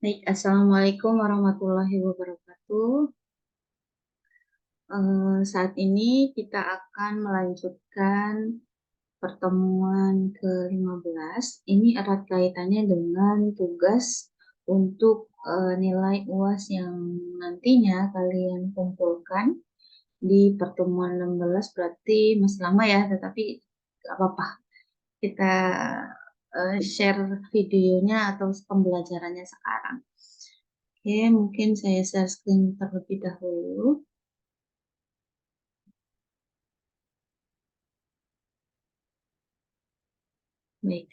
Baik, Assalamualaikum warahmatullahi wabarakatuh. Saat ini kita akan melanjutkan pertemuan ke-15. Ini erat kaitannya dengan tugas untuk nilai UAS yang nantinya kalian kumpulkan di pertemuan 16. Berarti masih lama ya, tetapi nggak apa-apa. Kita share videonya atau pembelajarannya sekarang. Oke, mungkin saya share screen terlebih dahulu. Baik,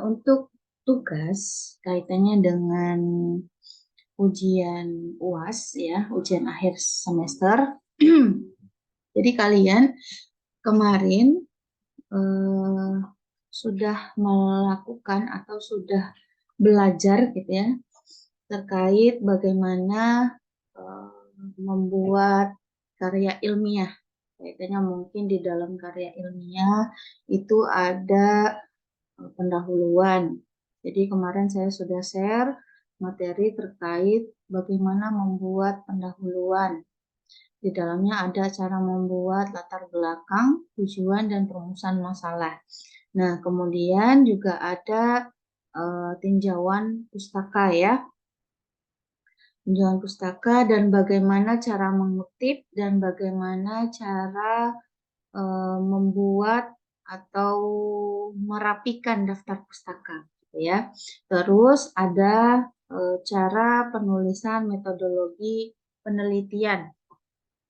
untuk tugas kaitannya dengan ujian UAS ya, ujian akhir semester. Jadi kalian kemarin eh, sudah melakukan atau sudah belajar gitu ya terkait bagaimana eh, membuat karya ilmiah. Kaitannya mungkin di dalam karya ilmiah itu ada pendahuluan. Jadi kemarin saya sudah share materi terkait bagaimana membuat pendahuluan. Di dalamnya ada cara membuat latar belakang, tujuan, dan perumusan masalah. Nah, kemudian juga ada tinjauan pustaka ya, tinjauan pustaka dan bagaimana cara mengutip dan bagaimana cara membuat atau merapikan daftar pustaka, gitu ya. Terus ada cara penulisan metodologi penelitian,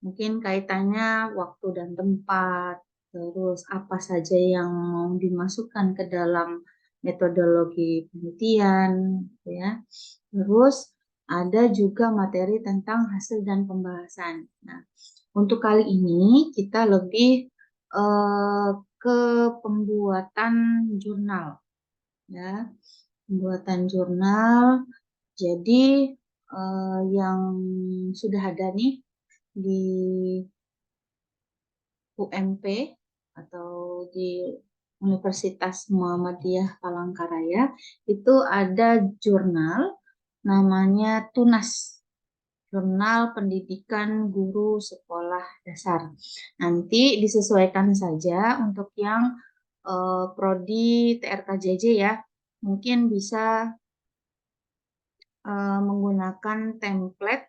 mungkin kaitannya waktu dan tempat, terus apa saja yang mau dimasukkan ke dalam metodologi penelitian, gitu ya. Terus ada juga materi tentang hasil dan pembahasan. Nah, untuk kali ini kita lebih ke pembuatan jurnal, ya, pembuatan jurnal. Jadi yang sudah ada nih di UMP atau di Universitas Muhammadiyah Palangkaraya itu ada jurnal namanya TUNAS, Jurnal Pendidikan Guru Sekolah Dasar. Nanti disesuaikan saja untuk yang prodi TRKJJ ya. Mungkin bisa menggunakan template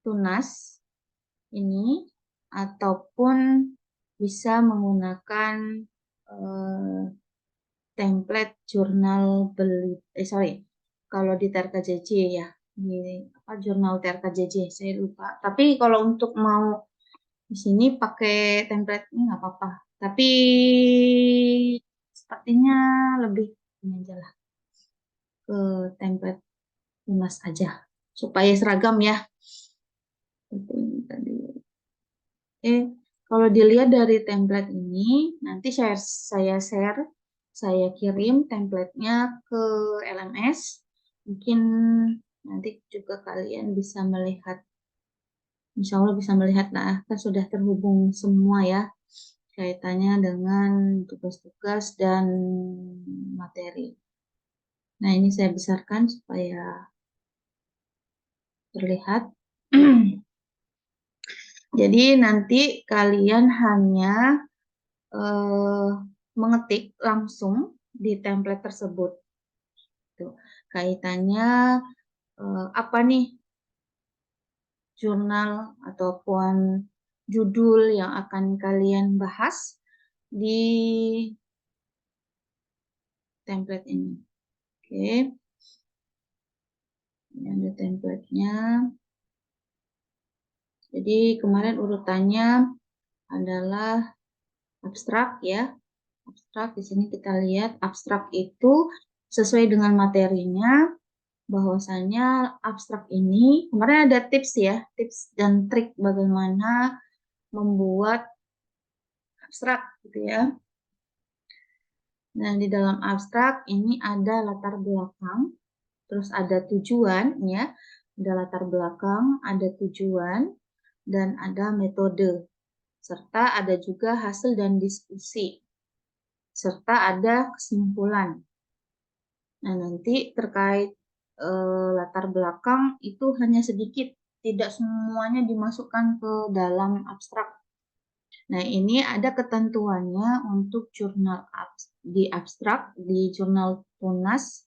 tunas ini ataupun bisa menggunakan eh, template jurnal beli kalau di TRKJJ ya, di apa jurnal TRKJJ saya lupa. Tapi kalau untuk mau di sini pakai template ini nggak apa-apa. Tapi sepertinya lebih ini aja lah, ke template tunas aja supaya seragam ya. Seperti ini tadi. Kalau dilihat dari template ini, nanti saya share, saya kirim template-nya ke LMS. Mungkin nanti juga kalian bisa melihat, insya Allah bisa melihat lah, kan sudah terhubung semua ya, kaitannya dengan tugas-tugas dan materi. Nah, ini saya besarkan supaya terlihat. Jadi nanti kalian hanya eh, mengetik langsung di template tersebut. Tuh. Kaitannya apa nih jurnal ataupun judul yang akan kalian bahas di template ini. Oke, ini ada template-nya. Jadi kemarin urutannya adalah abstrak ya. Abstrak di sini kita lihat abstrak itu sesuai dengan materinya, bahwasanya abstrak ini kemarin ada tips ya, tips dan trik bagaimana membuat abstrak gitu ya. Nah, di dalam abstrak ini ada latar belakang, terus ada tujuan ya, ada latar belakang, ada tujuan, dan ada metode, serta ada juga hasil dan diskusi, serta ada kesimpulan. Nah, nanti terkait latar belakang itu hanya sedikit, tidak semuanya dimasukkan ke dalam abstrak. Nah, ini ada ketentuannya untuk jurnal di abstrak, di jurnal tunas,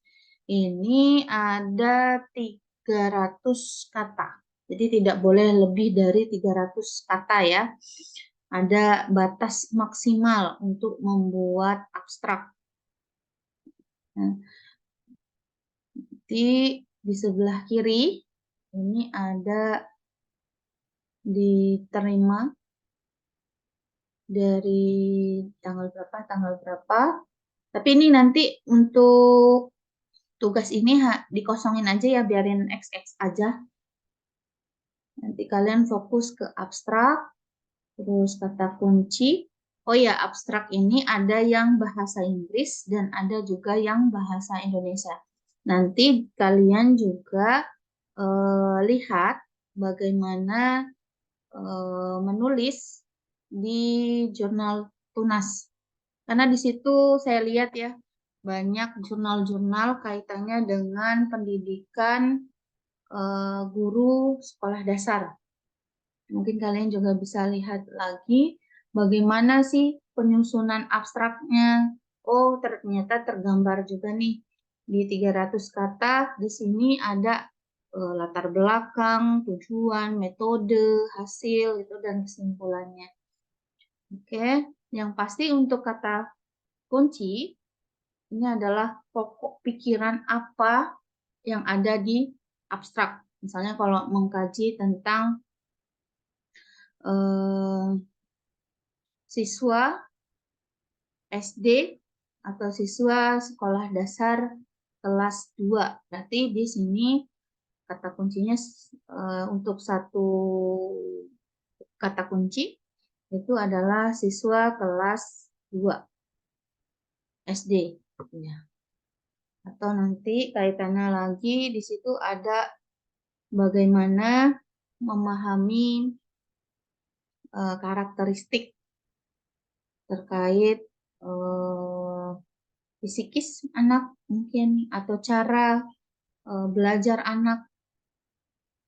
ini ada 300 kata. Jadi tidak boleh lebih dari 300 kata ya. Ada batas maksimal untuk membuat abstrak. Nah, di sebelah kiri ini ada diterima dari tanggal berapa. Tapi ini nanti untuk tugas ini dikosongin aja ya, biarin XX aja. Nanti kalian fokus ke abstrak, terus kata kunci. Oh ya, abstrak ini ada yang bahasa Inggris dan ada juga yang bahasa Indonesia. Nanti kalian juga lihat bagaimana menulis di jurnal tunas. Karena di situ saya lihat ya, banyak jurnal-jurnal kaitannya dengan pendidikan guru sekolah dasar. Mungkin kalian juga bisa lihat lagi bagaimana sih penyusunan abstraknya. Oh, ternyata tergambar juga nih di 300 kata. Di sini ada latar belakang, tujuan, metode, hasil itu dan kesimpulannya. Oke, yang pasti untuk kata kunci ini adalah pokok pikiran apa yang ada di abstrak. Misalnya kalau mengkaji tentang siswa SD atau siswa sekolah dasar kelas 2. Berarti di sini kata kuncinya untuk satu kata kunci itu adalah siswa kelas 2 SD. Ya. Atau nanti kaitannya lagi di situ ada bagaimana memahami karakteristik terkait psikis anak mungkin atau cara belajar anak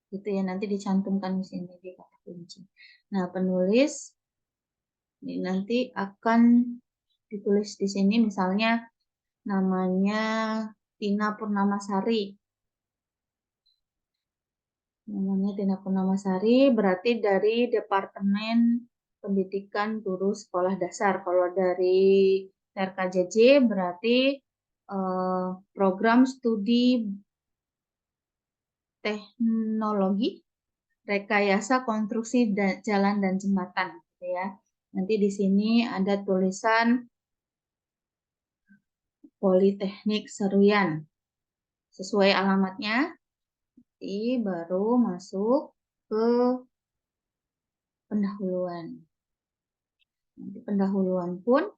gitu ya, nanti dicantumkan di sini di kata kunci. Nah, penulis ini nanti akan ditulis di sini misalnya namanya Tina Purnamasari. Namanya Tina Purnamasari berarti dari Departemen Pendidikan Guru Sekolah Dasar. Kalau dari RKJJ berarti program studi teknologi rekayasa konstruksi jalan dan jembatan gitu ya. Nanti di sini ada tulisan Politeknik Seruyan sesuai alamatnya. Nanti baru masuk ke pendahuluan. Nanti pendahuluan pun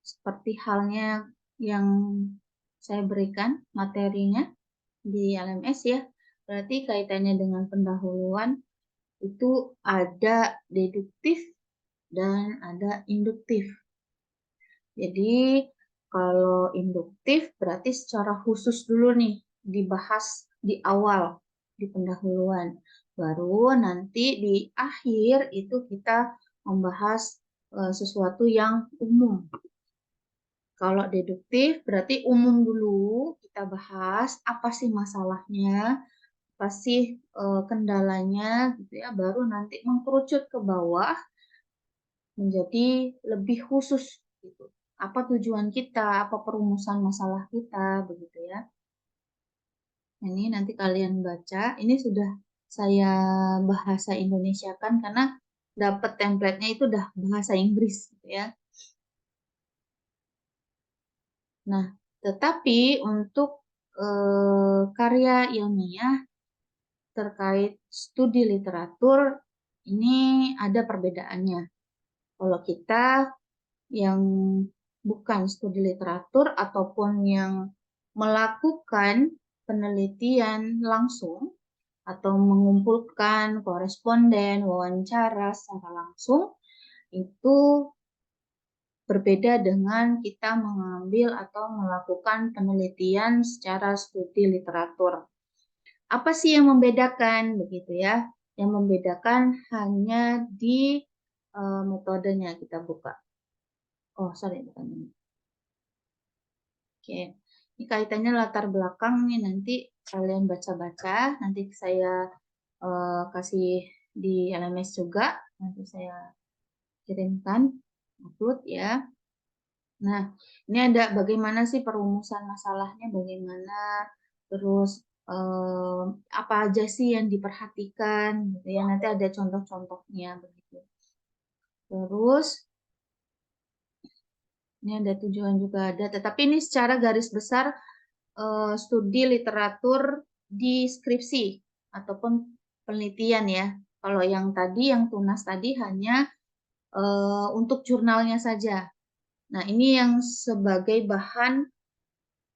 seperti halnya yang saya berikan materinya di LMS ya. Berarti kaitannya dengan pendahuluan itu ada deduktif dan ada induktif. Jadi kalau induktif berarti secara khusus dulu nih dibahas di awal di pendahuluan. Baru nanti di akhir itu kita membahas sesuatu yang umum. Kalau deduktif berarti umum dulu kita bahas apa sih masalahnya, apa sih kendalanya gitu ya, baru nanti mengkerucut ke bawah menjadi lebih khusus gitu. Apa tujuan kita, apa perumusan masalah kita begitu ya. Ini nanti kalian baca, ini sudah saya bahasa Indonesia kan karena dapat template-nya itu udah bahasa Inggris gitu ya. Nah, tetapi untuk karya ilmiah terkait studi literatur ini ada perbedaannya. Kalau kita yang bukan studi literatur ataupun yang melakukan penelitian langsung atau mengumpulkan koresponden, wawancara secara langsung, itu berbeda dengan kita mengambil atau melakukan penelitian secara studi literatur. Apa sih yang membedakan begitu ya? Yang membedakan hanya di metodenya. Kita buka. Oh, sorry, bukan ini. Oke, ini kaitannya latar belakang nih, nanti kalian baca-baca, nanti saya kasih di LMS juga, nanti saya kirimkan, upload ya. Nah, ini ada bagaimana sih perumusan masalahnya, bagaimana, terus apa aja sih yang diperhatikan, gitu ya. Nanti ada contoh-contohnya begitu. Terus ini ada tujuan juga ada, tetapi ini secara garis besar studi literatur di skripsi ataupun penelitian ya. Kalau yang tadi, yang tunas tadi hanya untuk jurnalnya saja. Nah, ini yang sebagai bahan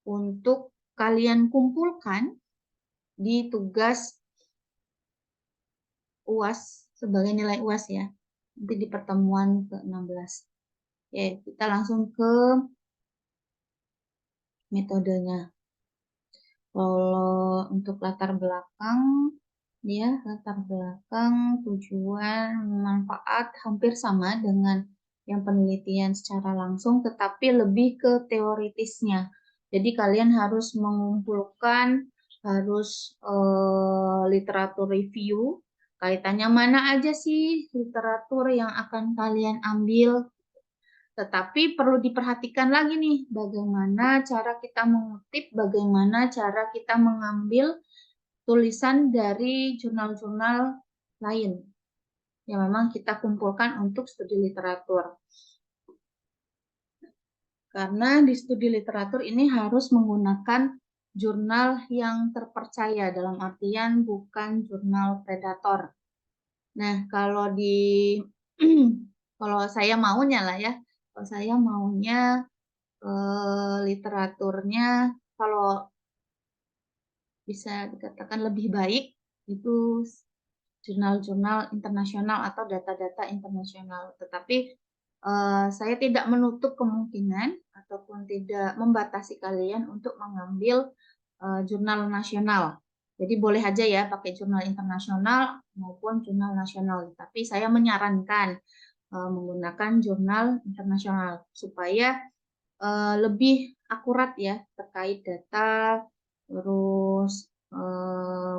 untuk kalian kumpulkan di tugas UAS sebagai nilai UAS ya. Nanti di pertemuan ke-16. Oke, kita langsung ke metodenya. Kalau untuk latar belakang, ya latar belakang, tujuan, manfaat hampir sama dengan yang penelitian secara langsung, tetapi lebih ke teoritisnya. Jadi kalian harus mengumpulkan, harus literatur review, kaitannya mana aja sih literatur yang akan kalian ambil. Tetapi perlu diperhatikan lagi nih, bagaimana cara kita mengutip, bagaimana cara kita mengambil tulisan dari jurnal-jurnal lain yang memang kita kumpulkan untuk studi literatur. Karena di studi literatur ini harus menggunakan jurnal yang terpercaya, dalam artian bukan jurnal predator. Nah, kalau di kalau saya maunya lah ya, kalau saya maunya literaturnya kalau bisa dikatakan lebih baik itu jurnal-jurnal internasional atau data-data internasional. Tetapi saya tidak menutup kemungkinan ataupun tidak membatasi kalian untuk mengambil jurnal nasional. Jadi boleh aja ya pakai jurnal internasional maupun jurnal nasional. Tapi saya menyarankan menggunakan jurnal internasional supaya lebih akurat ya terkait data, terus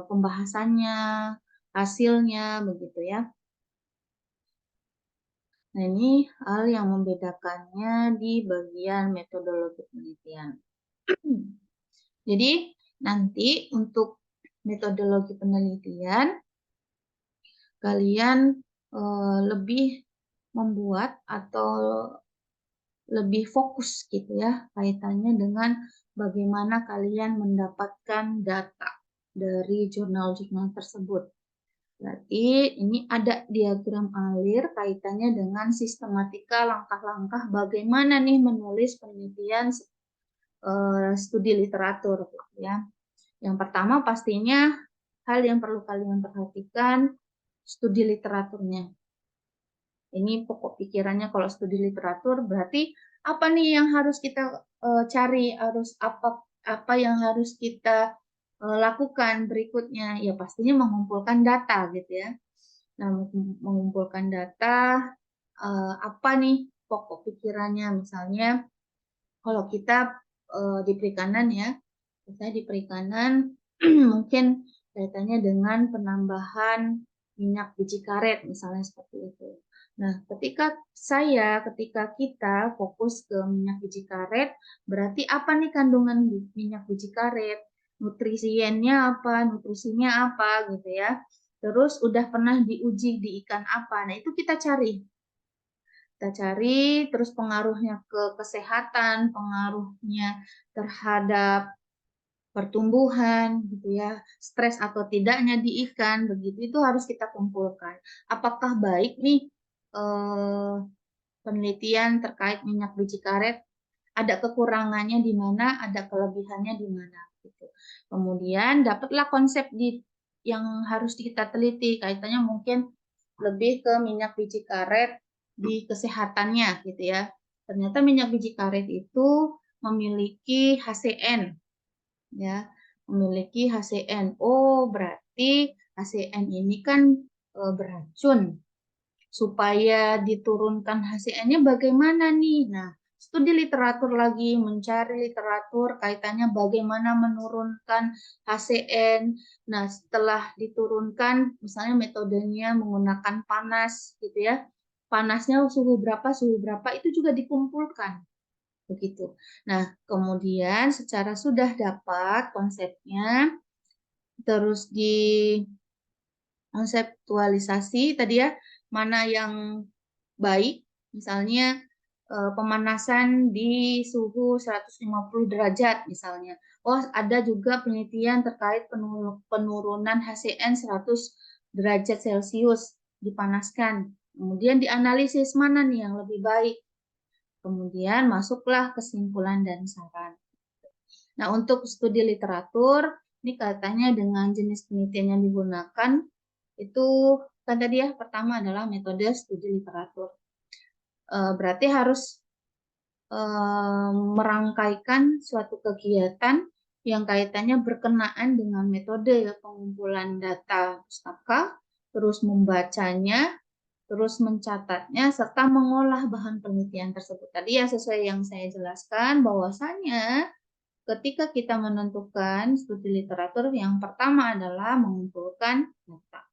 pembahasannya, hasilnya, begitu ya. Nah, ini hal yang membedakannya di bagian metodologi penelitian. Jadi, nanti untuk metodologi penelitian, kalian lebih membuat atau lebih fokus gitu ya kaitannya dengan bagaimana kalian mendapatkan data dari jurnal-jurnal tersebut. Berarti ini ada diagram alir kaitannya dengan sistematika langkah-langkah bagaimana nih menulis penelitian studi literatur gitu ya. Yang pertama pastinya hal yang perlu kalian perhatikan studi literaturnya. Ini pokok pikirannya kalau studi literatur berarti apa nih yang harus kita cari, harus apa yang harus kita lakukan berikutnya? Ya pastinya mengumpulkan data gitu ya. Nah, mengumpulkan data apa nih pokok pikirannya? Misalnya kalau kita di perikanan ya, misalnya di perikanan mungkin kaitannya dengan penambahan minyak biji karet misalnya seperti itu. Nah, ketika kita fokus ke minyak biji karet, berarti apa nih kandungan minyak biji karet? Nutrisiennya apa, nutrisinya apa gitu ya. Terus udah pernah diuji di ikan apa. Nah, itu kita cari. Kita cari terus pengaruhnya ke kesehatan, pengaruhnya terhadap pertumbuhan gitu ya, stres atau tidaknya di ikan begitu itu harus kita kumpulkan. Apakah baik nih penelitian terkait minyak biji karet, ada kekurangannya di mana, ada kelebihannya di mana gitu. Kemudian dapatlah konsep yang harus kita teliti kaitannya mungkin lebih ke minyak biji karet di kesehatannya gitu ya. Ternyata minyak biji karet itu memiliki HCN ya, memiliki HCN. Oh, berarti HCN ini kan beracun. Supaya diturunkan HCN-nya bagaimana nih? Nah, studi literatur lagi, mencari literatur kaitannya bagaimana menurunkan HCN. Nah, setelah diturunkan, misalnya metodenya menggunakan panas, gitu ya. Panasnya suhu berapa, itu juga dikumpulkan. Begitu. Nah, kemudian secara sudah dapat konsepnya, terus di konseptualisasi tadi ya, mana yang baik, misalnya pemanasan di suhu 150 derajat misalnya. Oh, ada juga penelitian terkait penurunan HCN 100 derajat Celcius dipanaskan. Kemudian dianalisis mana nih yang lebih baik. Kemudian masuklah kesimpulan dan saran. Nah, untuk studi literatur, ini katanya dengan jenis penelitian yang digunakan, itu kan tadi ya, pertama adalah metode studi literatur. Berarti harus merangkaikan suatu kegiatan yang kaitannya berkenaan dengan metode pengumpulan data pustaka, terus membacanya, terus mencatatnya, serta mengolah bahan penelitian tersebut. Tadi ya sesuai yang saya jelaskan, bahwasanya ketika kita menentukan studi literatur, yang pertama adalah mengumpulkan data.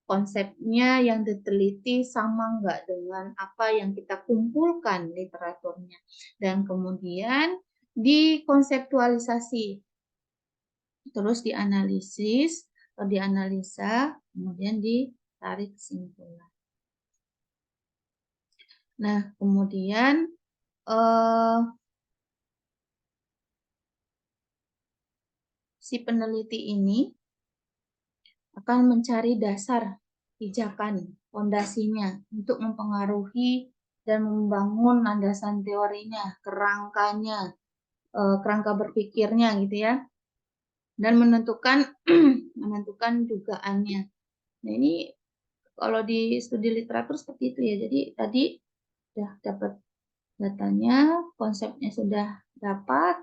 Konsepnya yang diteliti sama nggak dengan apa yang kita kumpulkan literaturnya. Dan kemudian dikonseptualisasi, terus dianalisis, atau dianalisa, kemudian ditarik kesimpulan. Nah, kemudian si peneliti ini akan mencari dasar pijakan, fondasinya untuk mempengaruhi dan membangun landasan teorinya, kerangkanya, kerangka berpikirnya gitu ya, dan menentukan menentukan dugaannya. Nah, ini kalau di studi literatur seperti itu ya. Jadi tadi sudah dapat datanya, konsepnya sudah dapat,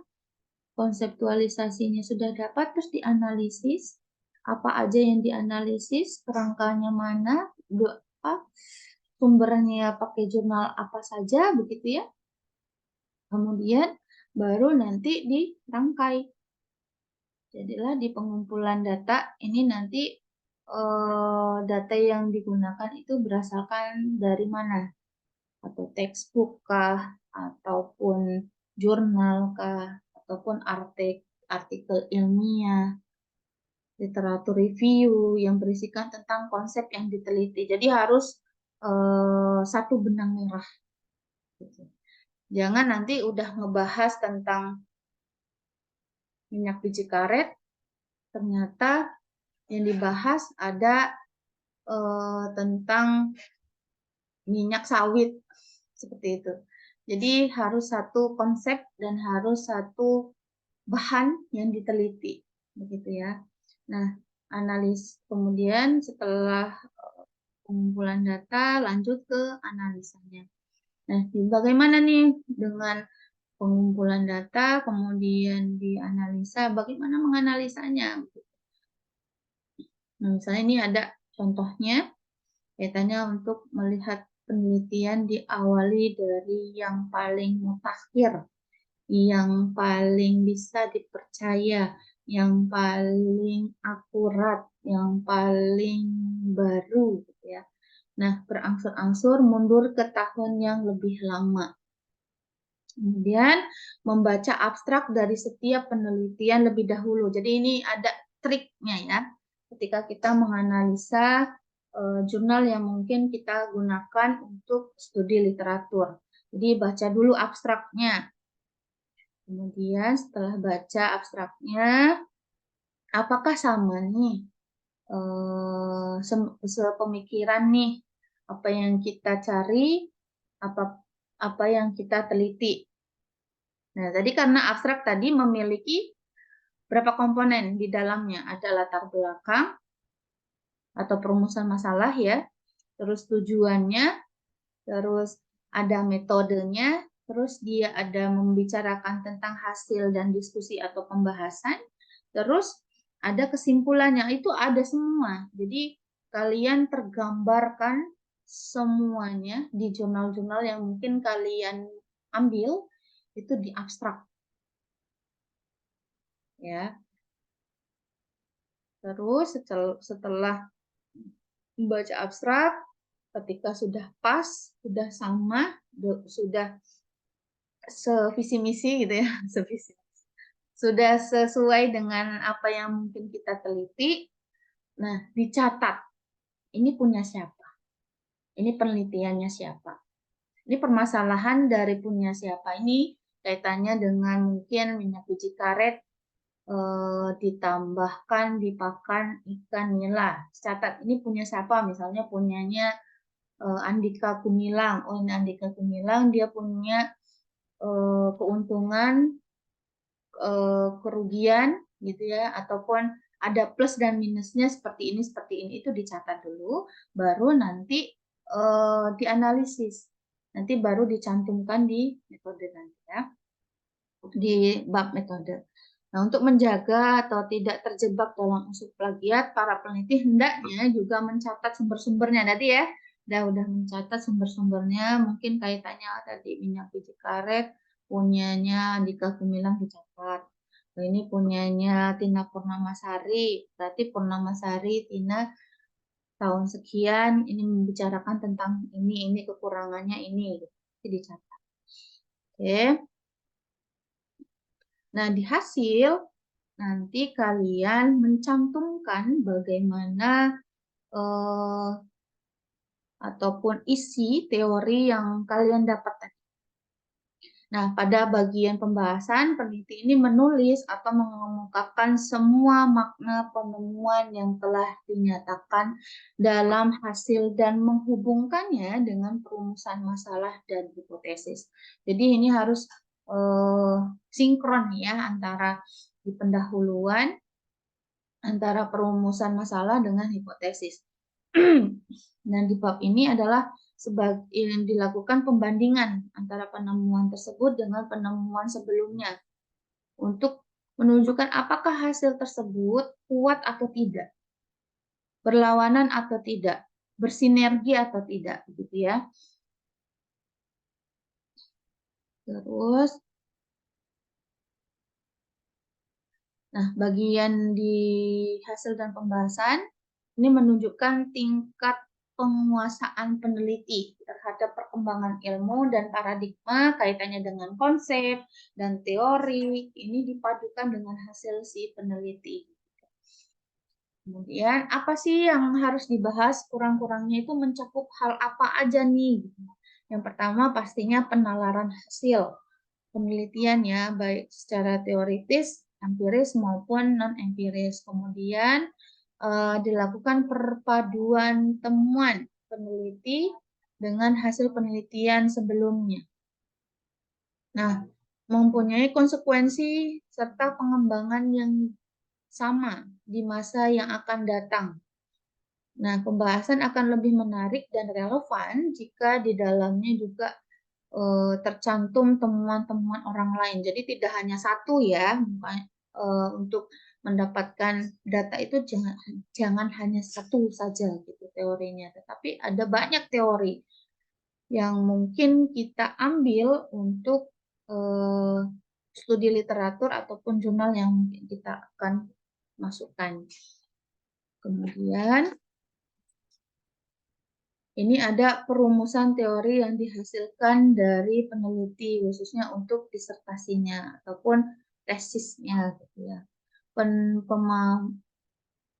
konseptualisasinya sudah dapat, terus dianalisis. Apa aja yang dianalisis, kerangkanya mana, sumbernya pakai jurnal apa saja, begitu ya. Kemudian baru nanti dirangkai. Jadilah di pengumpulan data ini nanti data yang digunakan itu berasalkan dari mana? Atau textbook kah, ataupun jurnal kah, ataupun artikel ilmiah, literatur review yang berisikan tentang konsep yang diteliti. Jadi harus satu benang merah. Gitu. Jangan nanti udah ngebahas tentang minyak biji karet, ternyata yang dibahas ada tentang minyak sawit, seperti itu. Jadi harus satu konsep dan harus satu bahan yang diteliti, begitu ya. Nah, analis kemudian setelah pengumpulan data lanjut ke analisanya. Nah, bagaimana nih dengan pengumpulan data kemudian dianalisa, bagaimana menganalisanya? Nah, misalnya ini ada contohnya, kaitannya untuk melihat penelitian diawali dari yang paling mutakhir, yang paling bisa dipercaya, yang paling akurat, yang paling baru, gitu ya. Nah, berangsur-angsur mundur ke tahun yang lebih lama. Kemudian membaca abstrak dari setiap penelitian lebih dahulu. Jadi ini ada triknya ya. Ketika kita menganalisa jurnal yang mungkin kita gunakan untuk studi literatur. Jadi baca dulu abstraknya. Kemudian setelah baca abstraknya, apakah sama nih sepemikiran nih apa yang kita cari, apa yang kita teliti. Nah, tadi karena abstrak tadi memiliki berapa komponen di dalamnya. Ada latar belakang atau perumusan masalah ya, terus tujuannya, terus ada metodenya, terus dia ada membicarakan tentang hasil dan diskusi atau pembahasan, terus ada kesimpulannya, itu ada semua. Jadi kalian tergambarkan semuanya di jurnal-jurnal yang mungkin kalian ambil itu di abstrak ya. Terus setelah membaca abstrak, ketika sudah pas, sudah sama, sudah sevisi misi gitu ya, sevisi, sudah sesuai dengan apa yang mungkin kita teliti. Nah, dicatat. Ini punya siapa? Ini penelitiannya siapa? Ini permasalahan dari punya siapa ini kaitannya dengan mungkin minyak biji karet ditambahkan di pakan ikan nila. Catat ini punya siapa? Misalnya punyanya Andika Gumilang. Oh, ini Andika Gumilang dia punya keuntungan kerugian gitu ya, ataupun ada plus dan minusnya seperti ini itu dicatat dulu, baru nanti dianalisis, nanti baru dicantumkan di metode nanti ya, di bab metode. Nah, untuk menjaga atau tidak terjebak dalam unsur plagiat, para peneliti hendaknya juga mencatat sumber-sumbernya tadi ya. Udah mencatat sumber-sumbernya, mungkin kaitannya tadi minyak biji karet, punyanya Andika Gumilang dicatat. Nah, ini punyanya Tina Purnamasari, berarti Purnamasari, Tina tahun sekian, ini membicarakan tentang ini kekurangannya ini, gitu. Dicatat. Oke. Nah, di hasil nanti kalian mencantumkan bagaimana ataupun isi teori yang kalian dapat tadi. Nah, pada bagian pembahasan, peneliti ini menulis atau mengemukakan semua makna penemuan yang telah dinyatakan dalam hasil dan menghubungkannya dengan perumusan masalah dan hipotesis. Jadi ini harus sinkron ya antara di pendahuluan antara perumusan masalah dengan hipotesis. Dan di bab ini adalah yang dilakukan pembandingan antara penemuan tersebut dengan penemuan sebelumnya untuk menunjukkan apakah hasil tersebut kuat atau tidak, berlawanan atau tidak, bersinergi atau tidak, gitu ya. Terus, nah bagian di hasil dan pembahasan ini menunjukkan tingkat penguasaan peneliti terhadap perkembangan ilmu dan paradigma kaitannya dengan konsep dan teori, ini dipadukan dengan hasil si peneliti. Kemudian apa sih yang harus dibahas, kurang-kurangnya itu mencakup hal apa aja nih? Yang pertama pastinya penalaran hasil penelitian ya, baik secara teoritis, empiris maupun non-empiris. Kemudian dilakukan perpaduan temuan peneliti dengan hasil penelitian sebelumnya. Nah, mempunyai konsekuensi serta pengembangan yang sama di masa yang akan datang. Nah, pembahasan akan lebih menarik dan relevan jika di dalamnya juga tercantum temuan-temuan orang lain. Jadi tidak hanya satu ya, untuk mendapatkan data itu jangan hanya satu saja gitu teorinya, tetapi ada banyak teori yang mungkin kita ambil untuk studi literatur ataupun jurnal yang mungkin kita akan masukkan. Kemudian ini ada perumusan teori yang dihasilkan dari peneliti khususnya untuk disertasinya ataupun tesisnya gitu ya.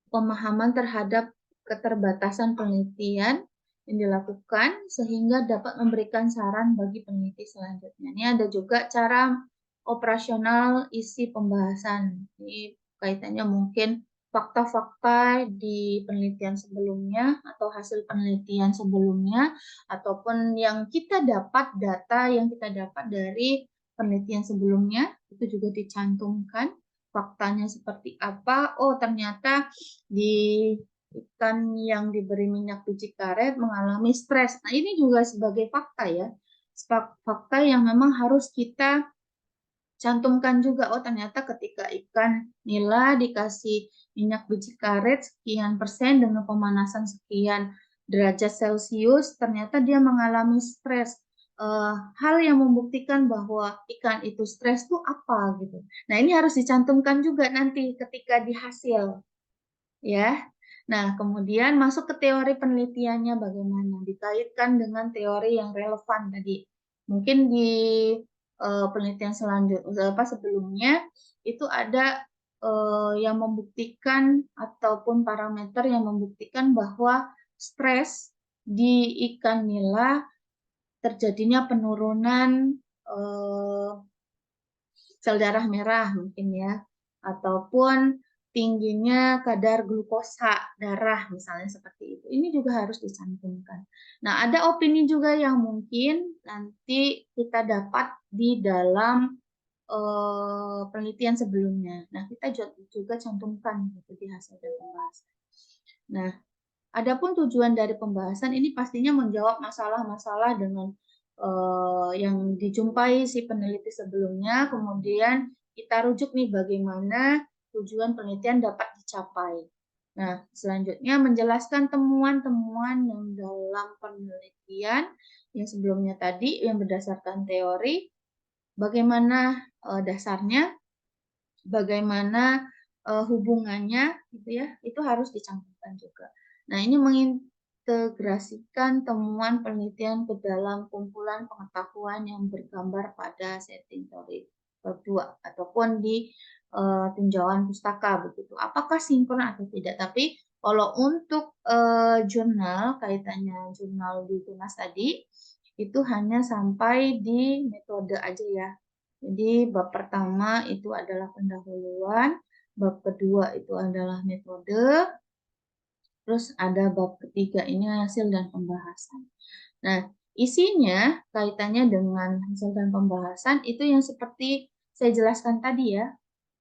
Pemahaman terhadap keterbatasan penelitian yang dilakukan sehingga dapat memberikan saran bagi peneliti selanjutnya. Ini ada juga cara operasional isi pembahasan. Ini kaitannya mungkin fakta-fakta di penelitian sebelumnya atau hasil penelitian sebelumnya ataupun yang kita dapat, data yang kita dapat dari penelitian sebelumnya itu juga dicantumkan faktanya seperti apa. Oh, ternyata di ikan yang diberi minyak biji karet mengalami stres. Nah, ini juga sebagai fakta ya. Fakta yang memang harus kita cantumkan juga. Oh, ternyata ketika ikan nila dikasih minyak biji karet sekian persen dengan pemanasan sekian derajat Celcius, ternyata dia mengalami stres. Hal yang membuktikan bahwa ikan itu stres itu apa gitu. Nah, ini harus dicantumkan juga nanti ketika di hasil, ya. Nah, kemudian masuk ke teori penelitiannya bagaimana, dikaitkan dengan teori yang relevan tadi. Mungkin di penelitian selanjutnya sebelumnya itu ada yang membuktikan ataupun parameter yang membuktikan bahwa stres di ikan nila terjadinya penurunan sel darah merah mungkin ya, ataupun tingginya kadar glukosa darah misalnya seperti itu. Ini juga harus dicantumkan. Nah, ada opini juga yang mungkin nanti kita dapat di dalam penelitian sebelumnya. Nah, kita juga cantumkan gitu di hasil dan pembahasan. Nah, adapun tujuan dari pembahasan ini pastinya menjawab masalah-masalah dengan yang dijumpai si peneliti sebelumnya, kemudian kita rujuk nih bagaimana tujuan penelitian dapat dicapai. Nah, selanjutnya menjelaskan temuan-temuan yang dalam penelitian yang sebelumnya tadi yang berdasarkan teori, bagaimana dasarnya, bagaimana hubungannya, gitu ya, itu harus dicantumkan juga. Nah, ini mengintegrasikan temuan penelitian ke dalam kumpulan pengetahuan yang bergambar pada setting teori bab 2 ataupun di tinjauan pustaka begitu. Apakah sinkron atau tidak? Tapi kalau untuk jurnal, kaitannya jurnal di Tunas tadi, itu hanya sampai di metode aja ya. Jadi bab pertama itu adalah pendahuluan, bab kedua itu adalah metode, terus ada bab ketiga ini hasil dan pembahasan. Nah, isinya kaitannya dengan hasil dan pembahasan itu yang seperti saya jelaskan tadi ya.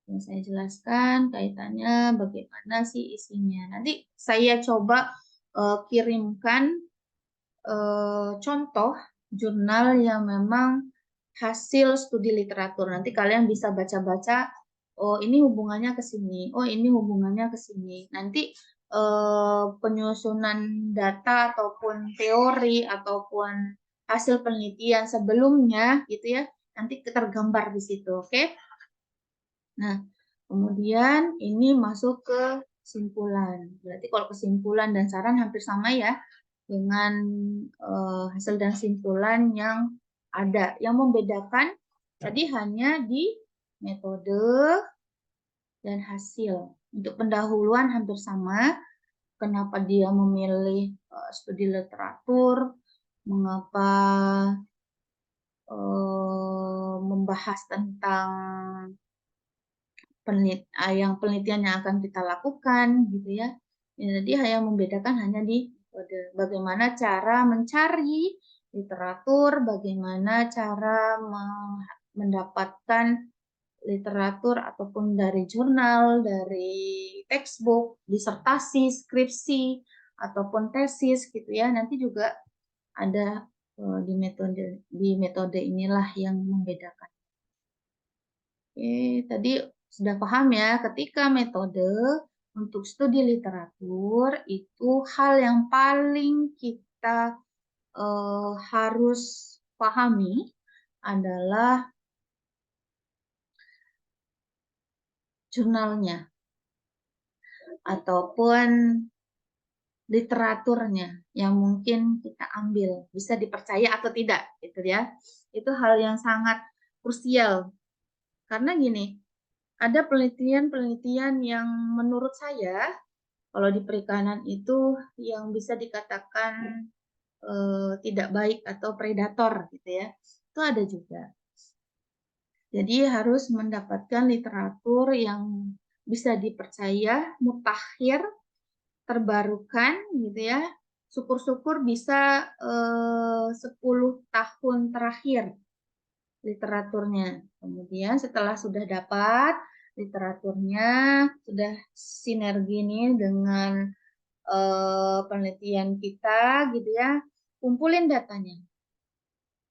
Yang saya jelaskan kaitannya bagaimana sih isinya. Nanti saya coba kirimkan contoh jurnal yang memang hasil studi literatur. Nanti kalian bisa baca-baca, oh ini hubungannya ke sini, oh ini hubungannya ke sini. Nanti penyusunan data ataupun teori ataupun hasil penelitian sebelumnya gitu ya, nanti tergambar di situ, oke? Nah, kemudian ini masuk ke kesimpulan. Berarti kalau kesimpulan dan saran hampir sama ya dengan hasil dan kesimpulan yang ada. Yang membedakan tadi hanya di metode dan hasil. Untuk pendahuluan hampir sama. Kenapa dia memilih studi literatur, mengapa membahas tentang yang penelitian yang akan kita lakukan gitu ya. Jadi yang membedakan hanya di bagaimana cara mencari literatur, bagaimana cara mendapatkan literatur ataupun dari jurnal, dari textbook, disertasi, skripsi ataupun tesis gitu ya. Nanti juga ada di metode inilah yang membedakan. Oke, tadi sudah paham ya, ketika metode untuk studi literatur itu hal yang paling kita harus pahami adalah jurnalnya ataupun literaturnya yang mungkin kita ambil, bisa dipercaya atau tidak gitu ya. Itu hal yang sangat krusial. Karena gini, ada penelitian-penelitian yang menurut saya kalau di perikanan itu yang bisa dikatakan tidak baik atau predator gitu ya. Itu ada juga. Jadi harus mendapatkan literatur yang bisa dipercaya, mutakhir, terbarukan gitu ya. Syukur-syukur bisa 10 tahun terakhir literaturnya. Kemudian setelah sudah dapat literaturnya, sudah sinergi nih dengan penelitian kita gitu ya, kumpulin datanya.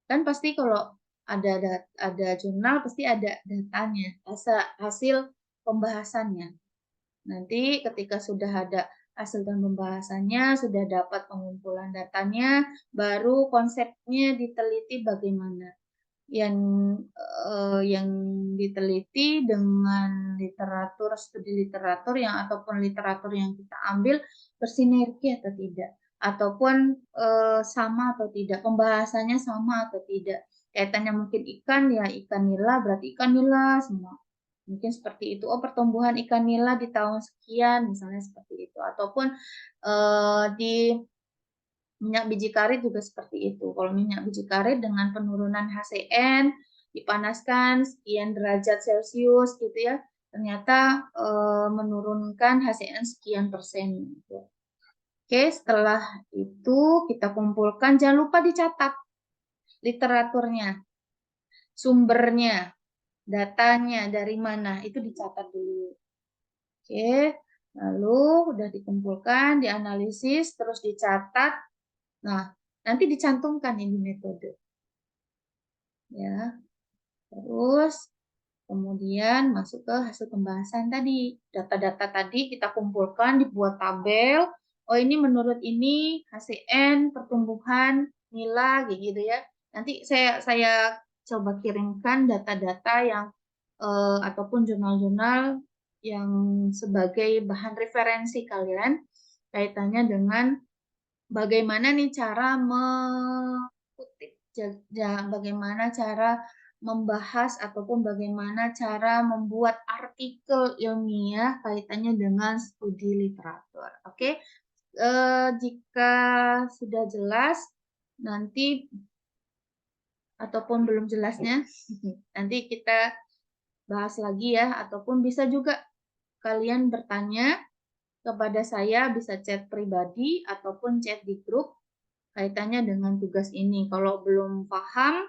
Kan pasti kalau ada jurnal pasti ada datanya, hasil pembahasannya. Nanti ketika sudah ada hasil dan pembahasannya, sudah dapat pengumpulan datanya, baru konsepnya diteliti bagaimana. Yang diteliti dengan studi literatur ataupun literatur yang kita ambil bersinergi atau tidak, ataupun sama atau tidak, pembahasannya sama atau tidak. Kaitannya mungkin ikan, ya ikan nila berarti ikan nila semua. Mungkin seperti itu. Oh, pertumbuhan ikan nila di tahun sekian, misalnya seperti itu. Ataupun di minyak biji karet juga seperti itu. Kalau minyak biji karet dengan penurunan HCN, dipanaskan sekian derajat Celcius gitu ya, ternyata menurunkan HCN sekian persen. Gitu. Oke, setelah itu kita kumpulkan, jangan lupa dicatat literaturnya, sumbernya, datanya dari mana, itu dicatat dulu. Oke, lalu udah dikumpulkan, dianalisis, terus dicatat. Nah, nanti dicantumkan ini metode. Ya, terus kemudian masuk ke hasil pembahasan tadi. Data-data tadi kita kumpulkan, dibuat tabel. Oh, ini menurut ini HCN, pertumbuhan, nilai, gitu ya. Nanti saya coba kirimkan data-data yang ataupun jurnal-jurnal yang sebagai bahan referensi kalian kaitannya dengan bagaimana nih cara mengutip, bagaimana cara membahas ataupun bagaimana cara membuat artikel ilmiah kaitannya dengan studi literatur. Oke, jika sudah jelas, nanti ataupun belum jelasnya, nanti kita bahas lagi ya, ataupun bisa juga kalian bertanya kepada saya, bisa chat pribadi ataupun chat di grup kaitannya dengan tugas ini. Kalau belum paham,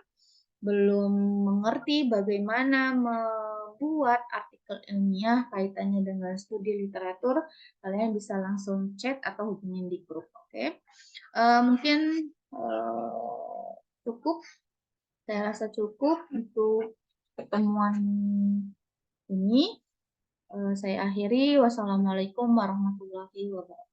belum mengerti bagaimana membuat artikel ilmiah kaitannya dengan studi literatur, kalian bisa langsung chat atau hubungin di grup. Oke, mungkin cukup. Saya rasa cukup untuk pertemuan ini. Saya akhiri. Wassalamualaikum warahmatullahi wabarakatuh.